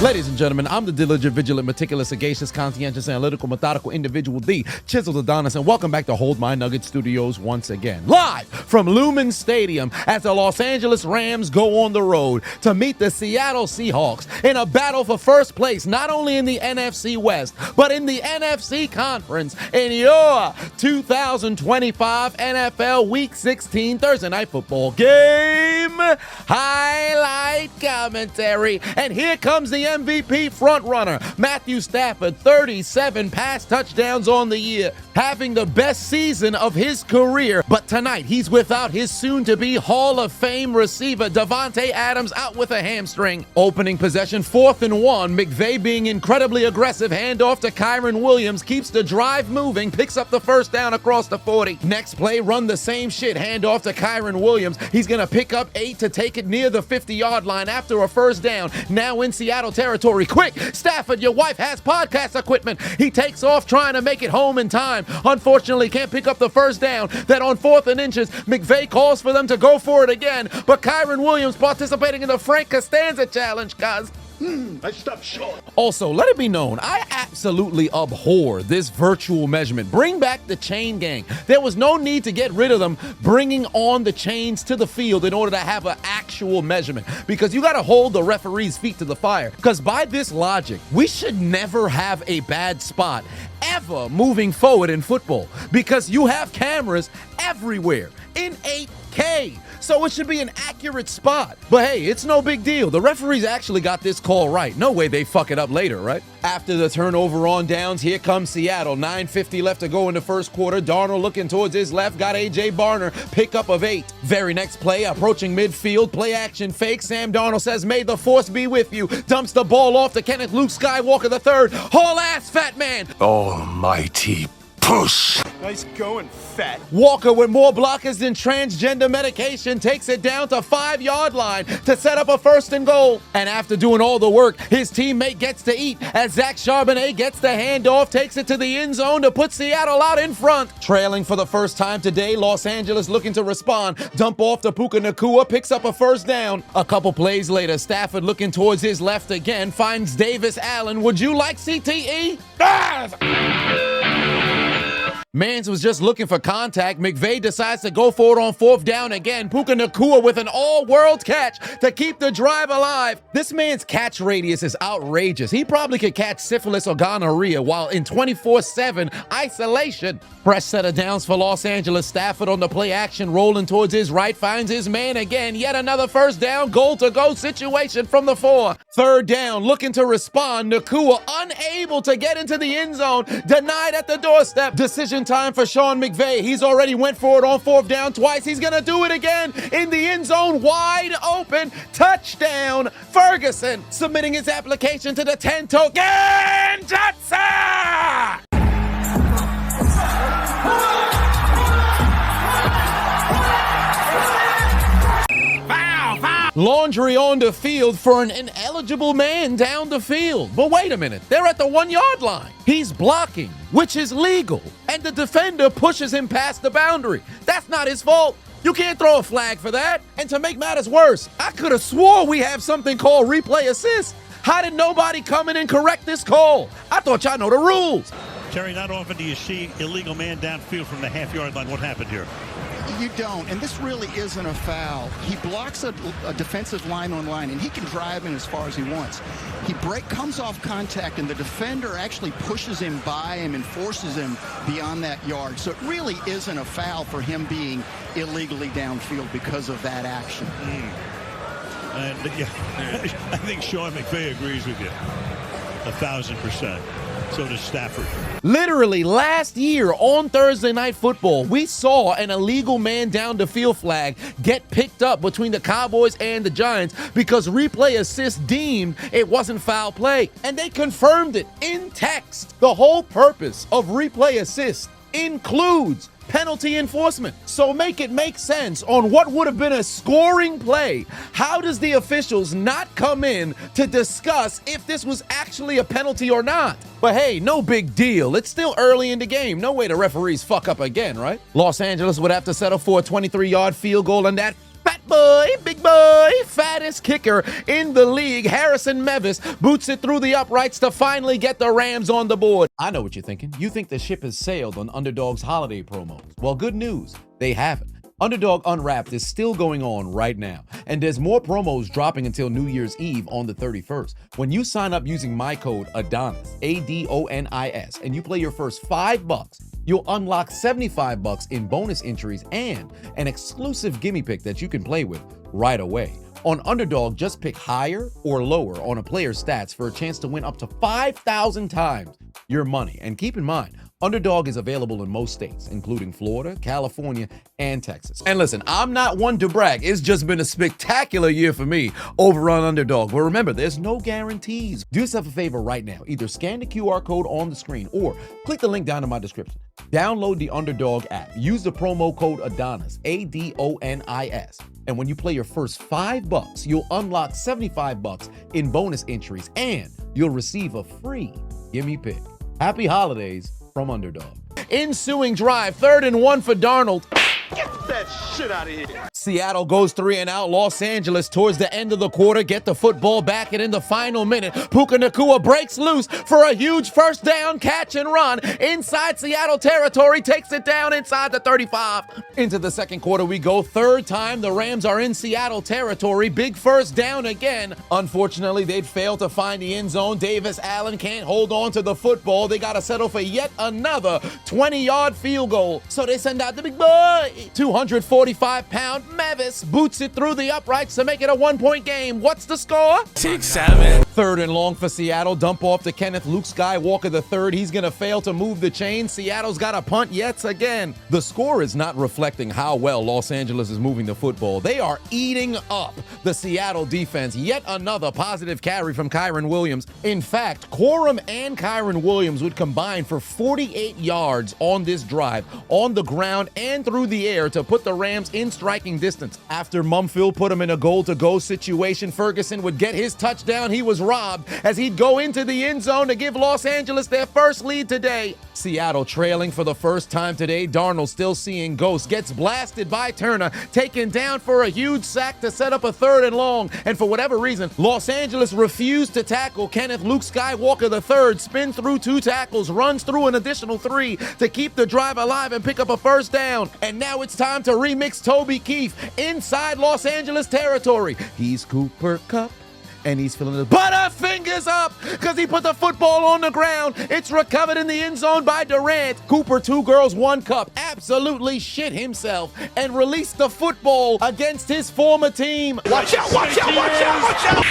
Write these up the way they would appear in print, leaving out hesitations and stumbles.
Ladies and gentlemen, I'm the diligent, vigilant, meticulous, sagacious, conscientious, analytical, methodical individual, the Chiseled Adonis, and welcome back to Hold My Nugget Studios once again. Live from Lumen Stadium as the Los Angeles Rams go on the road to meet the Seattle Seahawks in a battle for first place, not only in the NFC West, but in the NFC Conference in your 2025 NFL Week 16 Thursday Night Football game highlight commentary. And here comes the MVP frontrunner, Matthew Stafford, 37 pass touchdowns on the year, having the best season of his career. But tonight, he's without his soon-to-be Hall of Fame receiver, Davante Adams, out with a hamstring. Opening possession, 4th and 1. McVay being incredibly aggressive, handoff to Kyren Williams, keeps the drive moving, picks up the first down across the 40. Next play, run the same shit, handoff to Kyren Williams. He's going to pick up 8 to take it near the 50-yard line after a first down. Now in Seattle territory. Quick, Stafford, your wife has podcast equipment. He takes off trying to make it home in time. Unfortunately, can't pick up the first down. Then on 4th and inches, McVay calls for them to go for it again. But Kyren Williams participating in the Frank Costanza challenge, guys. I stopped short. Also, let it be known, I absolutely abhor this virtual measurement. Bring back the chain gang. There was no need to get rid of them bringing on the chains to the field in order to have an actual measurement, because you got to hold the referee's feet to the fire. Because by this logic, we should never have a bad spot ever moving forward in football, because you have cameras everywhere in 8K. So it should be an accurate spot. But hey, it's no big deal. The referees actually got this call right. No way they fuck it up later, right? After the turnover on downs, here comes Seattle. 9:50 left to go in the first quarter. Darnold looking towards his left, got A.J. Barner, pickup of 8. Very next play, approaching midfield, play action fake. Sam Darnold says, "May the force be with you." Dumps the ball off to Kenneth Luke Skywalker III. Haul ass, fat man. Almighty push. Nice going, fat. Walker, with more blockers than transgender medication, takes it down to 5-yard line to set up a 1st and goal. And after doing all the work, his teammate gets to eat as Zach Charbonnet gets the handoff, takes it to the end zone to put Seattle out in front. Trailing for the first time today, Los Angeles looking to respond. Dump off to Puka Nakua, picks up a first down. A couple plays later, Stafford looking towards his left again, finds Davis Allen. Would you like CTE? Mans was just looking for contact. McVay decides to go for it on 4th down again. Puka Nakua with an all-world catch to keep the drive alive. This man's catch radius is outrageous. He probably could catch syphilis or gonorrhea while in 24/7 isolation. Fresh set of downs for Los Angeles. Stafford on the play action, rolling towards his right, finds his man again. Yet another first down, goal-to-go situation from the 4. 3rd down, looking to respond. Nakua unable to get into the end zone. Denied at the doorstep. Decision time for Sean McVay. He's already went for it on 4th down twice. He's going to do it again in the end zone, wide open. Touchdown, Ferguson, submitting his application to the 10 token Johnson. Laundry on the field for an ineligible man down the field. But wait a minute, they're at the 1-yard line. He's blocking, which is legal, and the defender pushes him past the boundary. That's not his fault. You can't throw a flag for that. And to make matters worse, I could have swore we have something called replay assist. How did nobody come in and correct this call? I thought y'all know the rules. Terry, not often do you see illegal man downfield from the half-yard line. What happened here? You don't, and this really isn't a foul. He blocks a defensive line on line, and he can drive in as far as he wants. He comes off contact, and the defender actually pushes him by him and forces him beyond that yard. So it really isn't a foul for him being illegally downfield because of that action. And yeah, I think Sean McVay agrees with you 1,000%. So does Stafford. Literally last year on Thursday Night Football, we saw an illegal man down the field flag get picked up between the Cowboys and the Giants because replay assist deemed it wasn't foul play. And they confirmed it in text. The whole purpose of replay assist includes penalty enforcement. So make it make sense on what would have been a scoring play. How does the officials not come in to discuss if this was actually a penalty or not? But hey, no big deal. It's still early in the game. No way the referees fuck up again, right? Los Angeles would have to settle for a 23-yard field goal, and that fat big boy, fattest kicker in the league, Harrison Mevis, boots it through the uprights to finally get the Rams on the board. I know what you're thinking. You think the ship has sailed on Underdog's holiday promos. Well, good news, they haven't. Underdog Unwrapped is still going on right now, and there's more promos dropping until New Year's Eve on the 31st. When you sign up using my code Adonis, Adonis, and you play your first $5, you'll unlock $75 in bonus entries and an exclusive gimme pick that you can play with right away. On Underdog, just pick higher or lower on a player's stats for a chance to win up to 5,000 times your money. And keep in mind, Underdog is available in most states, including Florida, California, and Texas. And listen, I'm not one to brag. It's just been a spectacular year for me over on Underdog. But remember, there's no guarantees. Do yourself a favor right now. Either scan the QR code on the screen or click the link down in my description. Download the Underdog app. Use the promo code Adonis, Adonis. And when you play your first $5, you'll unlock $75 in bonus entries and you'll receive a free gimme pick. Happy holidays from Underdog. Ensuing drive, 3rd and 1 for Darnold. Get that shit out of here. Seattle goes 3 and out. Los Angeles towards the end of the quarter get the football back, and in the final minute, Puka Nakua breaks loose for a huge first down catch and run inside Seattle territory, takes it down inside the 35. Into the second quarter we go. 3rd time the Rams are in Seattle territory. Big first down again. Unfortunately, they'd failed to find the end zone. Davis Allen can't hold on to the football. They got to settle for yet another 20-yard field goal. So they send out the big boy. 245-pound Mevis boots it through the uprights to make it a 1-point game. What's the score? 6-7. 3rd and long for Seattle. Dump off to Kenneth Luke Skywalker III. He's going to fail to move the chain. Seattle's got a punt yet again. The score is not reflecting how well Los Angeles is moving the football. They are eating up the Seattle defense. Yet another positive carry from Kyron Williams. In fact, Corum and Kyron Williams would combine for 48 yards on this drive, on the ground and through the air, to put the Rams in striking distance. After Mumfield put him in a goal-to-go situation, Ferguson would get his touchdown. He was robbed as he'd go into the end zone to give Los Angeles their first lead today. Seattle trailing for the first time today. Darnold still seeing ghosts. Gets blasted by Turner, taken down for a huge sack to set up a 3rd and long. And for whatever reason, Los Angeles refused to tackle Kenneth Luke Skywalker III. Spins through 2 tackles, runs through an additional 3 to keep the drive alive and pick up a first down. And now it's time to remix Toby Keith inside Los Angeles territory. He's Cooper Kupp, and he's feeling the butterfingers up because he put the football on the ground. It's recovered in the end zone by Durant. Cooper, 2 girls, 1 cup, absolutely shit himself and released the football against his former team. Watch out, watch out, watch out, watch out.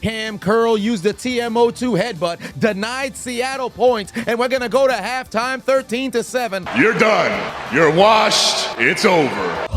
Cam Curl used the TMO2 headbutt, denied Seattle points, and we're going to go to halftime 13-7. You're done. You're washed. It's over.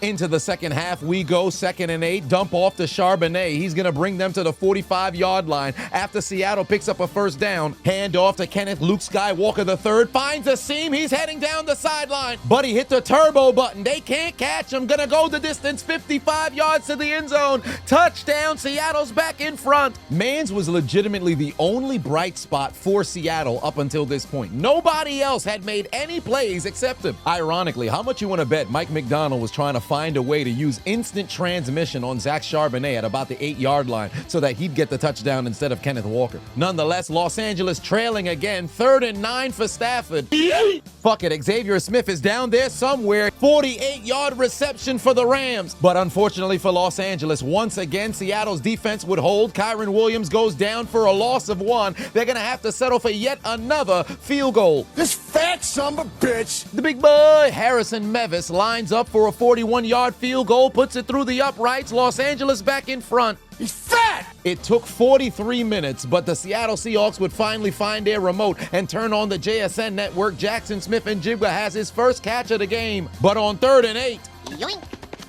Into the second half we go. 2nd and 8. Dump off to Charbonnet. He's going to bring them to the 45-yard line after Seattle picks up a first down. Hand off to Kenneth Luke Skywalker III. Finds a seam. He's heading down the sideline. But he hit the turbo button. They can't catch him. Going to go the distance. 55 yards to the end zone. Touchdown. Seattle's back in front. Mans was legitimately the only bright spot for Seattle up until this point. Nobody else had made any plays except him. Ironically, how much you want to bet Mike McDonald was trying to find a way to use instant transmission on Zach Charbonnet at about the 8-yard line so that he'd get the touchdown instead of Kenneth Walker. Nonetheless, Los Angeles trailing again. 3rd and 9 for Stafford. Fuck it, Xavier Smith is down there somewhere. 48-yard reception for the Rams. But unfortunately for Los Angeles, once again, Seattle's defense would hold. Kyron Williams goes down for a loss of 1. They're going to have to settle for yet another field goal. This fat son of a bitch. The big boy, Harrison Mevis, lines up for a 41-yard field goal, puts it through the uprights. Los Angeles back in front. He's fat. It took 43 minutes, but the Seattle Seahawks would finally find their remote and turn on the JSN network. Jackson Smith-Njigba has his first catch of the game. But on 3rd and 8, Yoink.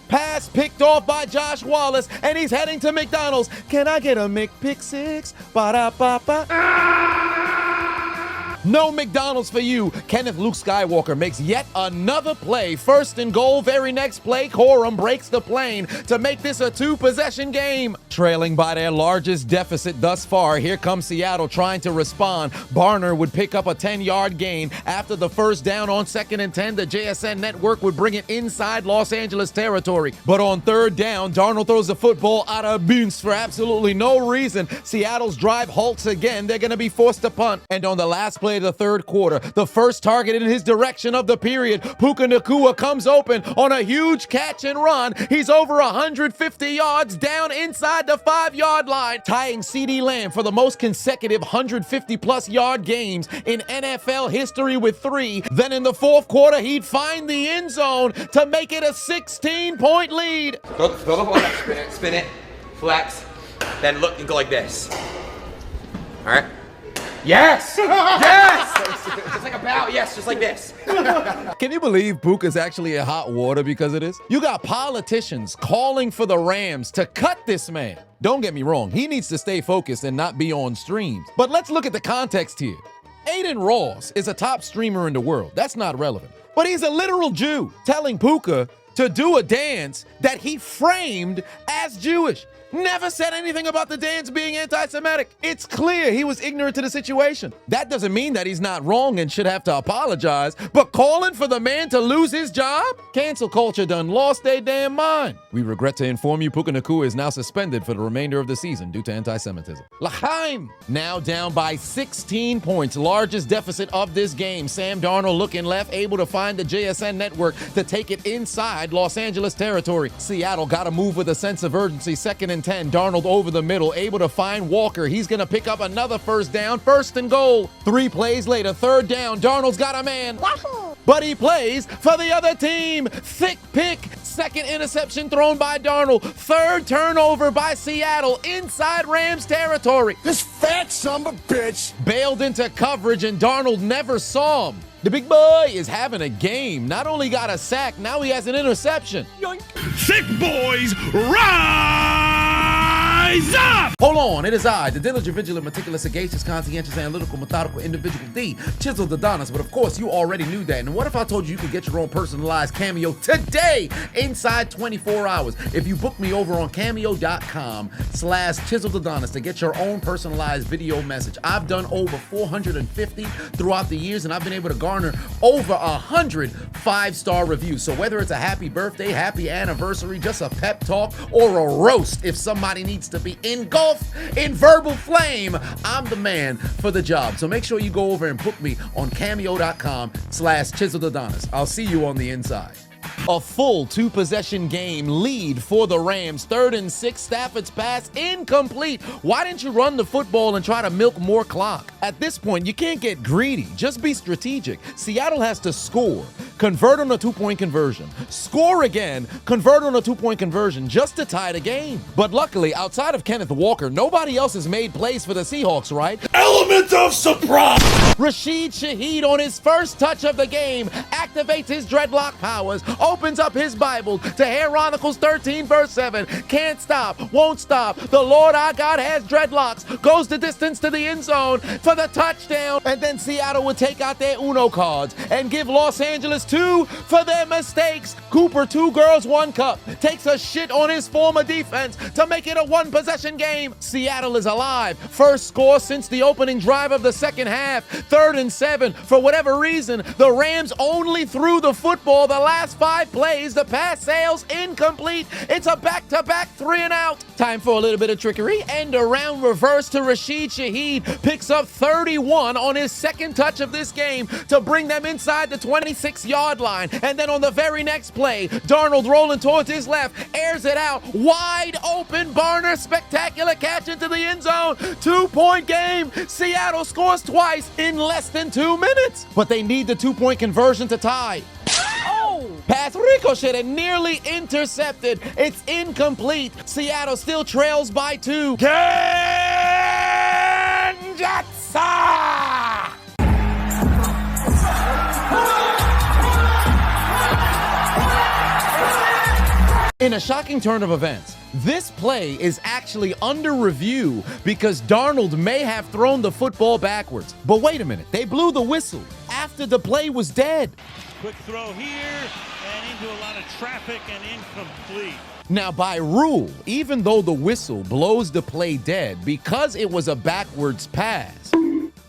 pass picked off by Josh Wallace, and he's heading to McDonald's. Can I get a McPick 6? Ba-da-ba-ba. No McDonald's for you. Kenneth Luke Skywalker makes yet another play. First and goal, very next play, Corum breaks the plane to make this a two-possession game. Trailing by their largest deficit thus far, here comes Seattle trying to respond. Barner would pick up a 10-yard gain. After the first down on 2nd and 10, the JSN network would bring it inside Los Angeles territory. But on 3rd down, Darnold throws the football out of bounds for absolutely no reason. Seattle's drive halts again. They're going to be forced to punt. And on the last play of the 3rd quarter, the first target in his direction of the period, Puka Nakua comes open on a huge catch and run. He's over 150 yards down inside the 5-yard line, tying CeeDee Lamb for the most consecutive 150-plus yard games in NFL history with 3. Then in the 4th quarter, he'd find the end zone to make it a 16-point lead. Throw the ball, spin it, flex, then look and go like this. All right? Yes! Yes! Just like a bow, yes, just like this. Can you believe Puka's actually in hot water because of this? You got politicians calling for the Rams to cut this man. Don't get me wrong, he needs to stay focused and not be on streams. But let's look at the context here. Aiden Ross is a top streamer in the world. That's not relevant. But he's a literal Jew telling Puka to do a dance that he framed as Jewish. Never said anything about the dance being anti-Semitic. It's clear he was ignorant to the situation. That doesn't mean that he's not wrong and should have to apologize, but calling for the man to lose his job? Cancel culture done lost their damn mind. We regret to inform you Puka Nakua is now suspended for the remainder of the season due to anti-Semitism. L'chaim! Now down by 16 points, largest deficit of this game. Sam Darnold looking left, able to find the JSN network to take it inside Los Angeles territory. Seattle got to move with a sense of urgency. 2nd and 10, Darnold over the middle, able to find Walker. He's going to pick up another first down, 1st and goal. 3 plays later, 3rd down, Darnold's got a man. Wahoo! But he plays for the other team. Thick pick, 2nd interception thrown by Darnold, 3rd turnover by Seattle inside Rams territory. This fat son of a bitch Bailed into coverage and Darnold never saw him. The big boy is having a game. Not only got a sack, now he has an interception. Yoink. Thick boys, rise up! Hold on, it is I, the diligent, vigilant, meticulous, sagacious, conscientious, analytical, methodical individual, the Chiseled Adonis. But of course, you already knew that. And what if I told you you could get your own personalized Cameo today inside 24 hours? If you book me over on Cameo.com/Chiseled Adonis to get your own personalized video message. I've done over 450 throughout the years, and I've been able to garner over 100 5-star reviews. So whether it's a happy birthday, happy anniversary, just a pep talk, or a roast, if somebody needs to be engulfed in verbal flame, I'm the man for the job. So make sure you go over and book me on Cameo.com/Chiseled Adonis. I'll see you on the inside. A full 2-possession game lead for the Rams. 3rd and 6, Stafford's pass incomplete. Why didn't you run the football and try to milk more clock? At this point, you can't get greedy. Just be strategic. Seattle has to score, convert on a 2-point conversion, score again, convert on a 2-point conversion just to tie the game. But luckily, outside of Kenneth Walker, nobody else has made plays for the Seahawks, right? element of surprise. Rashid Shaheed on his first touch of the game activates his dreadlock powers, opens up his Bible to Chronicles 13 verse 7. Can't stop, won't stop. The Lord our God has dreadlocks. Goes the distance to the end zone for the touchdown. And then Seattle would take out their Uno cards and give Los Angeles 2 for their mistakes. Cooper, 2 girls, 1 cup. Takes a shit on his former defense to make it a 1-possession game. Seattle is alive. First score since the opening drive of the second half. 3rd and 7. For whatever reason, the Rams only threw the football the last 5 plays. The pass sails incomplete. It's a back-to-back 3 and out. Time for a little bit of trickery. End around reverse to Rashid Shaheed. Picks up 31 on his second touch of this game to bring them inside the 26-yard line. And then on the very next play, Darnold rolling towards his left, airs it out. Wide open, Barner, spectacular catch into the end zone. 2-point game. Seattle scores twice in less than 2 minutes. But they need the 2-point conversion to tie. Pass ricochet and nearly intercepted. It's incomplete. Seattle still trails by 2. Genjatsa! In a shocking turn of events, this play is actually under review because Darnold may have thrown the football backwards. But wait a minute, they blew the whistle after the play was dead. Quick throw here and into a lot of traffic and incomplete. Now, by rule, even though the whistle blows the play dead because it was a backwards pass,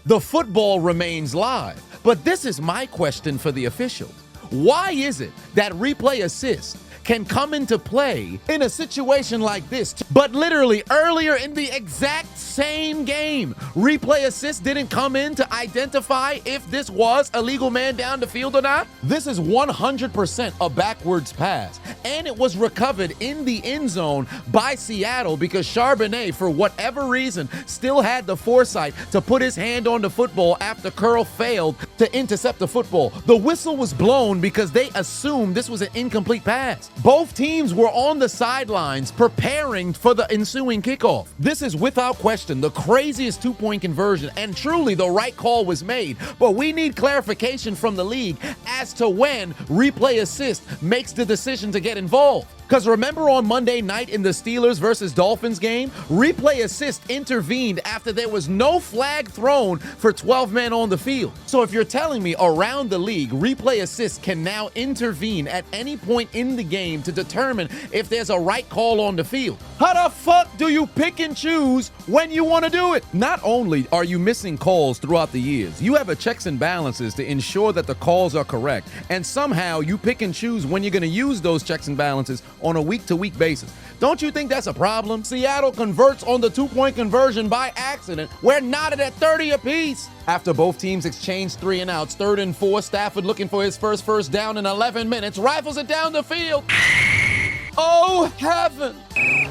the football remains live. But this is my question for the officials. Why is it that replay assist can come into play in a situation like this, but literally earlier in the exact same game, replay assist didn't come in to identify if this was a legal man down the field or not? This is 100% a backwards pass, and it was recovered in the end zone by Seattle because Charbonnet, for whatever reason, still had the foresight to put his hand on the football after Curl failed to intercept the football. The whistle was blown because they assumed this was an incomplete pass. Both teams were on the sidelines preparing for the ensuing kickoff. This is without question the craziest two-point conversion, and truly the right call was made. But we need clarification from the league as to when replay assist makes the decision to get involved. Because remember on Monday night in the Steelers versus Dolphins game, replay assist intervened after there was no flag thrown for 12 men on the field. So if you're telling me around the league, replay assist can now intervene at any point in the game to determine if there's a right call on the field, how the fuck do you pick and choose when you want to do it? Not only are you missing calls throughout the years, you have a checks and balances to ensure that the calls are correct, and somehow you pick and choose when you're going to use those checks and balances on a week-to-week basis. Don't you think that's a problem? Seattle converts on the two-point conversion by accident. We're knotted at 30 apiece. After both teams exchange 3 and outs, 3rd and 4, Stafford looking for his first down in 11 minutes, rifles it down the field. Oh, heaven.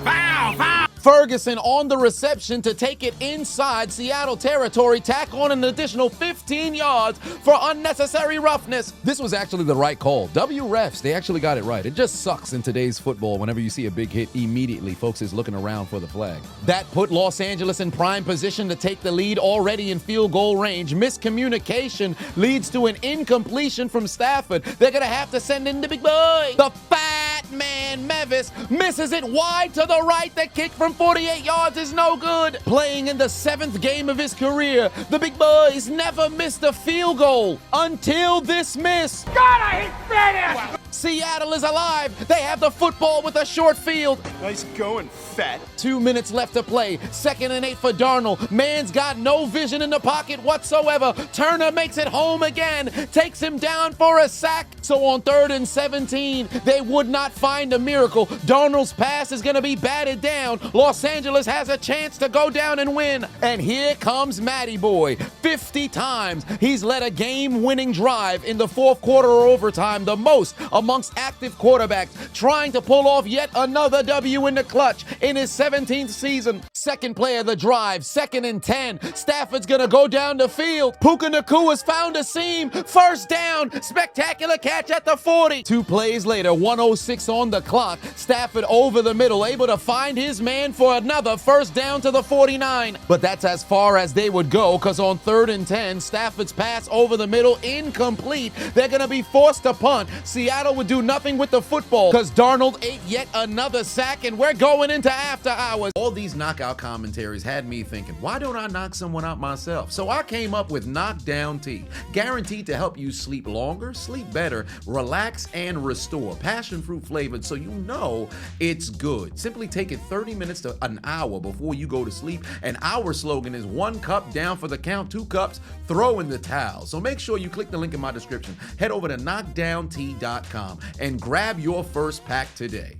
Foul, foul. Ferguson on the reception to take it inside Seattle territory, tack on an additional 15 yards for unnecessary roughness. This was actually the right call. refs, they actually got it right. It just sucks in today's football whenever you see a big hit, immediately folks is looking around for the flag. That put Los Angeles in prime position to take the lead already in field goal range. Miscommunication leads to an incompletion from Stafford. They're going to have to send in the big boy. The fat man Mevis misses it wide to the right. The kick from 48 yards is no good. Playing in the 7th game of his career, the big boys never missed a field goal until this miss. God, I hate fat ass! Seattle is alive. They have the football with a short field. Nice going, fat. 2 minutes left to play. 2nd and 8 for Darnold. Man's got no vision in the pocket whatsoever. Turner makes it home again. Takes him down for a sack. So on 3rd and 17, they would not find a miracle. Darnold's pass is going to be batted down. Los Angeles has a chance to go down and win. And here comes Matty Boy. 50 times he's led a game-winning drive in the 4th quarter or overtime, the most amongst active quarterbacks, trying to pull off yet another W in the clutch in his 17th season. 2nd play of the drive, 2nd and 10. Stafford's gonna go down the field. Puka Nakua's found a seam. 1st down. Spectacular catch at the 40. 2 plays later, 1:06 on the clock. Stafford over the middle, able to find his man for another 1st down to the 49. But that's as far as they would go, because on 3rd and 10, Stafford's pass over the middle, incomplete. They're gonna be forced to punt. Seattle would do nothing with the football because Darnold ate yet another sack, and we're going into after hours. All these knockout commentaries had me thinking, why don't I knock someone out myself? So I came up with Knockdown Tea, guaranteed to help you sleep longer, sleep better, relax, and restore. Passion fruit flavored, so you know it's good. Simply take it 30 minutes to an hour before you go to sleep, and our slogan is 1 cup down for the count, 2 cups, throw in the towel. So make sure you click the link in my description. Head over to knockdowntea.com and grab your first pack today.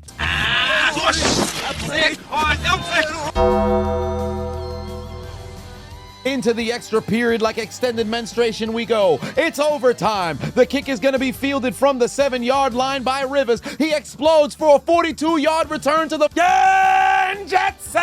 Into the extra period like extended menstruation we go. It's overtime. The kick is going to be fielded from the 7-yard line by Rivers. He explodes for a 42-yard return to the Jetsa!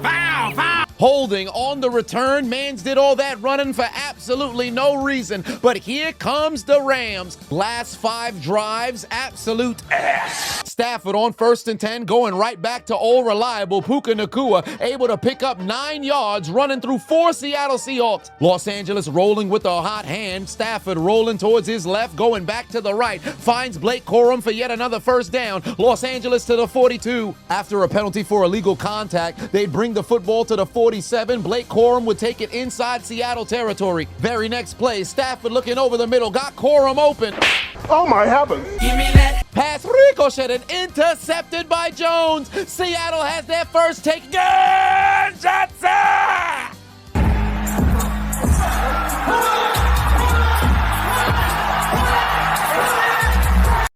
Foul, foul! Holding on the return. Mans did all that running for absolutely no reason. But here comes the Rams. Last 5 drives, absolute ass. Stafford on 1st and 10, going right back to old reliable Puka Nakua, able to pick up 9 yards, running through 4 Seattle Seahawks. Los Angeles rolling with a hot hand. Stafford rolling towards his left, going back to the right. Finds Blake Corum for yet another first down. Los Angeles to the 42. After a penalty for illegal contact, they'd bring the football to the 47. Blake Corum would take it inside Seattle territory. Very next play, Stafford looking over the middle, got Corum open. Oh my heavens! Give me that. Pass ricocheted, intercepted by Jones. Seattle has their first take. Good Johnson!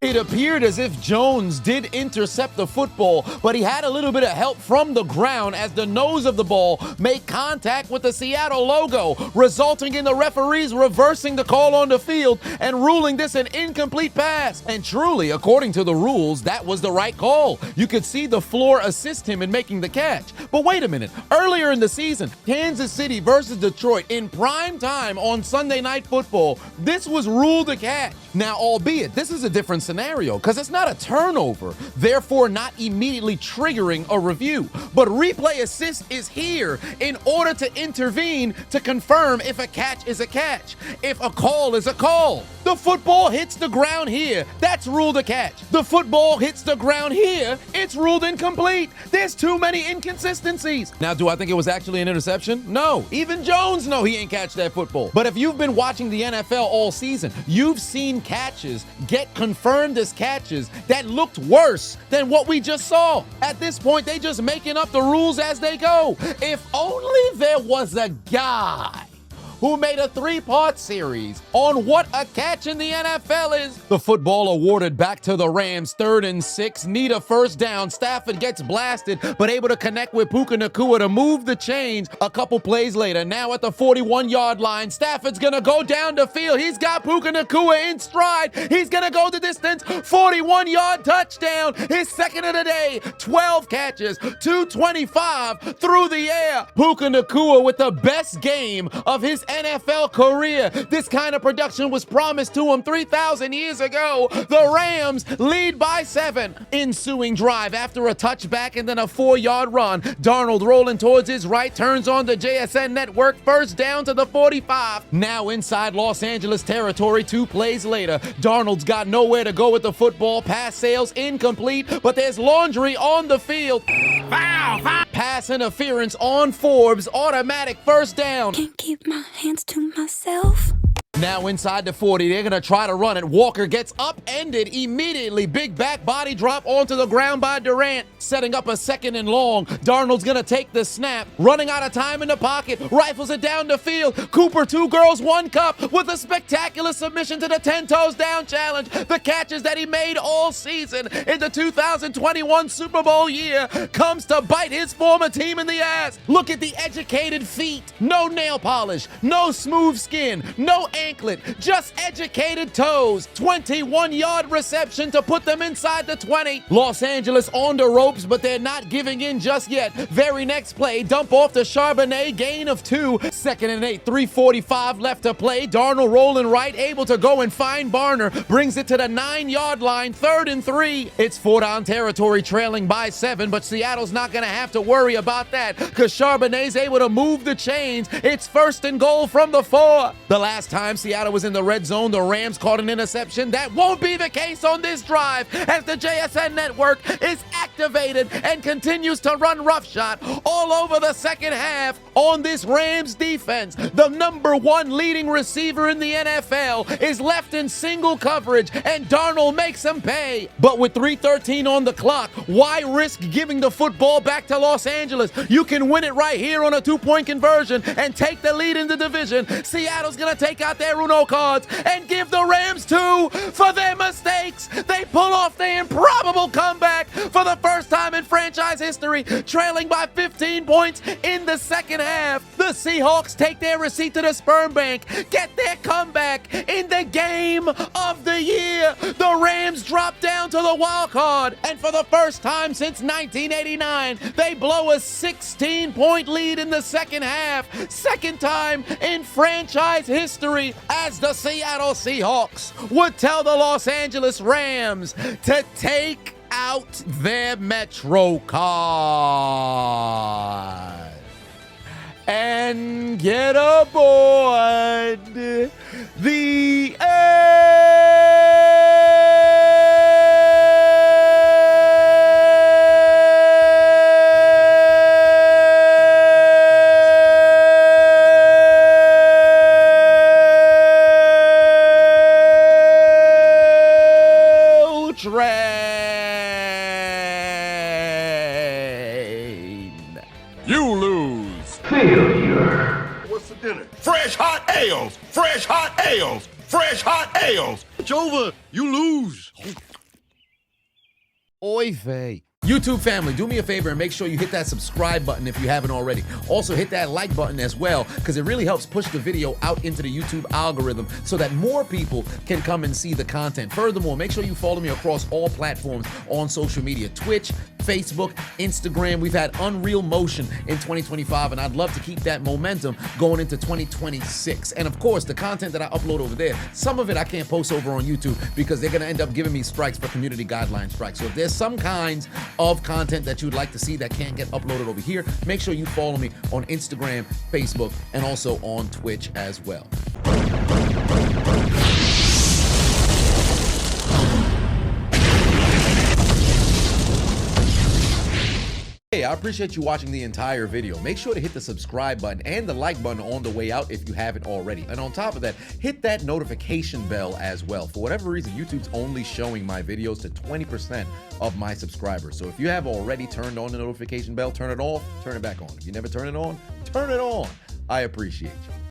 It appeared as if Jones did intercept the football, but he had a little bit of help from the ground as the nose of the ball made contact with the Seattle logo, resulting in the referees reversing the call on the field and ruling this an incomplete pass. And truly, according to the rules, that was the right call. You could see the floor assist him in making the catch. But wait a minute. Earlier in the season, Kansas City versus Detroit in prime time on Sunday Night Football, this was ruled a catch. Now, albeit, this is a different scenario because it's not a turnover, therefore not immediately triggering a review. But replay assist is here in order to intervene to confirm if a catch is a catch, if a call is a call. The football hits the ground here, that's ruled a catch. The football hits the ground here, it's ruled incomplete. There's too many inconsistencies. Now, do I think it was actually an interception? No. Even Jones know he ain't catch that football. But if you've been watching the NFL all season, you've seen catches get confirmed as catches that looked worse than what we just saw. At this point, they just making up the rules as they go. If only there was a guy who made a 3-part series on what a catch in the NFL is. The football awarded back to the Rams, 3rd and 6, need a first down. Stafford gets blasted, but able to connect with Puka Nakua to move the chains. A couple plays later, now at the 41-yard line, Stafford's gonna go down the field. He's got Puka Nakua in stride. He's gonna go the distance, 41-yard touchdown, his second of the day, 12 catches, 225 through the air. Puka Nakua with the best game of his NFL career. This kind of production was promised to him 3,000 years ago. The Rams lead by 7. Ensuing drive after a touchback and then a 4-yard run. Darnold rolling towards his right, turns on the JSN network, first down to the 45. Now inside Los Angeles territory, 2 plays later. Darnold's got nowhere to go with the football. Pass sails incomplete, but there's laundry on the field. Foul! Pass interference on Forbes, automatic first down. Can't keep my hands to myself. Now inside the 40, they're going to try to run it. Walker gets upended immediately. Big back body drop onto the ground by Durant, setting up a 2nd and long. Darnold's going to take the snap, running out of time in the pocket, rifles it down the field. Cooper, 2 girls, 1 cup with a spectacular submission to the 10 toes down challenge. The catches that he made all season in the 2021 Super Bowl year comes to bite his former team in the ass. Look at the educated feet. No nail polish, no smooth skin, no anklet, just educated toes. 21-yard reception to put them inside the 20. Los Angeles on the ropes, but they're not giving in just yet. Very next play, dump off to Charbonnet, gain of 2. 2nd and 8, 3:45 left to play. Darnold rolling right, able to go and find Barner. Brings it to the 9-yard line, 3rd and 3. It's 4-down territory, trailing by 7, but Seattle's not going to have to worry about that because Charbonnet's able to move the chains. It's 1st and goal from the 4. The last time Seattle was in the red zone, the Rams caught an interception. That won't be the case on this drive as the JSN network is activated and continues to run roughshod all over the second half on this Rams defense. The number 1 leading receiver in the NFL is left in single coverage and Darnold makes him pay. But with 3:13 on the clock, why risk giving the football back to Los Angeles? You can win it right here on a 2-point conversion and take the lead in the division. Seattle's gonna take out their Uno cards and give the Rams 2 for their mistakes. They pull off their improbable comeback for the first time in franchise history, trailing by 15 points in the second half. The Seahawks take their receipt to the sperm bank, get their comeback in the game of the year. The Rams drop down to the wild card, and for the first time since 1989, they blow a 16-point lead in the second half. Second time in franchise history, as the Seattle Seahawks would tell the Los Angeles Rams to take out their Metro card and get aboard the train. You lose. What's for dinner? Fresh hot ales! Fresh hot ales! Fresh hot ales! It's over. You lose. Oy vey. YouTube family, do me a favor and make sure you hit that subscribe button if you haven't already. Also hit that like button as well, because it really helps push the video out into the YouTube algorithm so that more people can come and see the content. Furthermore, make sure you follow me across all platforms on social media: Twitch, Facebook, Instagram. We've had unreal motion in 2025, and I'd love to keep that momentum going into 2026. And of course, the content that I upload over there, some of it I can't post over on YouTube because they're gonna end up giving me strikes for community guideline strikes. So if there's some kinds of content that you'd like to see that can't get uploaded over here, make sure you follow me on Instagram, Facebook, and also on Twitch as well. Hey, I appreciate you watching the entire video. Make sure to hit the subscribe button and the like button on the way out if you haven't already. And on top of that, hit that notification bell as well. For whatever reason, YouTube's only showing my videos to 20% of my subscribers. So if you have already turned on the notification bell, turn it off, turn it back on. If you never turn it on, turn it on. I appreciate you.